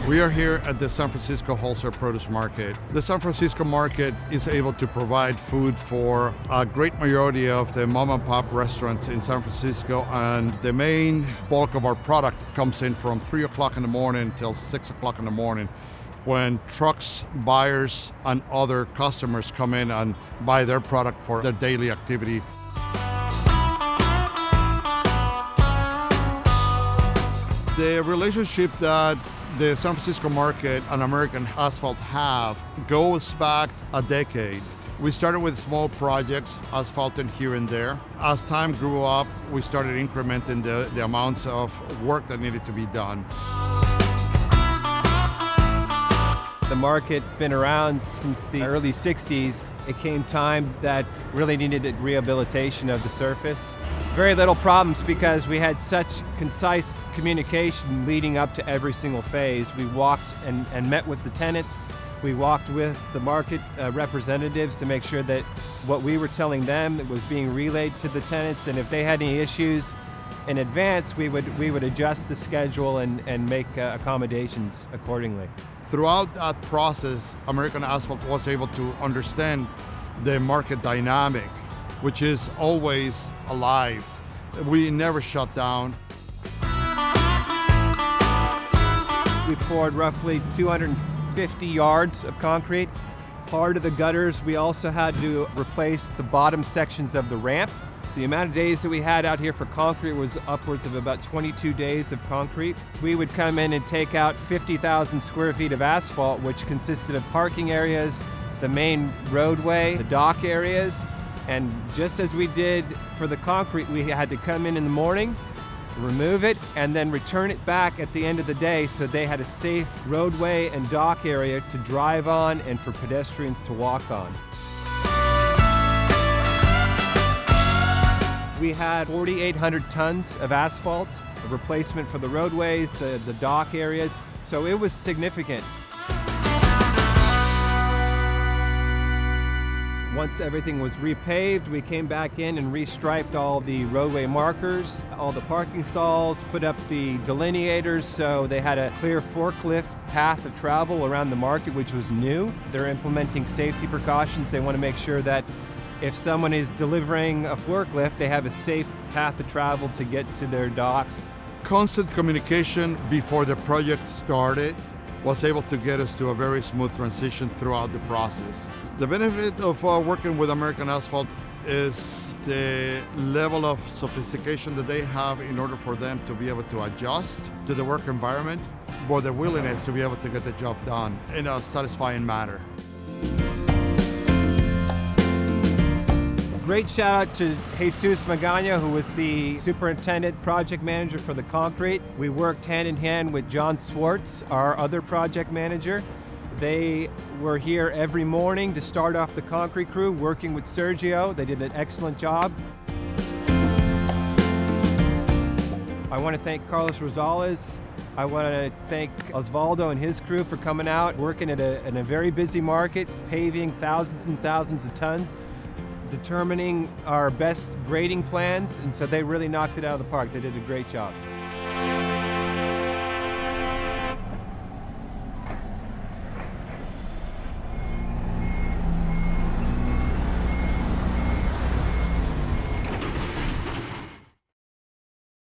We are here at the San Francisco Wholesale Produce Market. The San Francisco market is able to provide food for a great majority of the mom and pop restaurants in San Francisco, and the main bulk of our product comes in from 3 o'clock in the morning till 6 o'clock in the morning, when trucks, buyers, and other customers come in and buy their product for their daily activity. The relationship that the San Francisco market and American Asphalt have goes back a decade. We started with small projects, asphalting here and there. As time grew up, we started incrementing the amounts of work that needed to be done. The market's been around since the early 60s. It came time that really needed a rehabilitation of the surface. Very little problems because we had such concise communication leading up to every single phase. We walked and met with the tenants. We walked with the market representatives to make sure that what we were telling them was being relayed to the tenants, and if they had any issues in advance, we would adjust the schedule and make accommodations accordingly. Throughout that process, American Asphalt was able to understand the market dynamic, which is always alive. We never shut down. We poured roughly 250 yards of concrete. Part of the gutters, we also had to replace the bottom sections of the ramp. The amount of days that we had out here for concrete was upwards of about 22 days of concrete. We would come in and take out 50,000 square feet of asphalt, which consisted of parking areas, the main roadway, the dock areas, and just as we did for the concrete, we had to come in the morning, remove it, and then return it back at the end of the day so they had a safe roadway and dock area to drive on and for pedestrians to walk on. We had 4,800 tons of asphalt, a replacement for the roadways, the dock areas, so it was significant. Once everything was repaved, we came back in and restriped all the roadway markers, all the parking stalls, put up the delineators so they had a clear forklift path of travel around the market, which was new. They're implementing safety precautions. They want to make sure that if someone is delivering a forklift, they have a safe path of travel to get to their docks. Constant communication before the project started was able to get us to a very smooth transition throughout the process. The benefit of working with American Asphalt is the level of sophistication that they have in order for them to be able to adjust to the work environment, but the willingness to be able to get the job done in a satisfying manner. Great shout out to Jesus Magana, who was the superintendent project manager for the concrete. We worked hand in hand with John Swartz, our other project manager. They were here every morning to start off the concrete crew, working with Sergio. They did an excellent job. I want to thank Carlos Rosales. I want to thank Osvaldo and his crew for coming out, working in a very busy market, paving thousands and thousands of tons, determining our best grading plans, and so they really knocked it out of the park. They did a great job.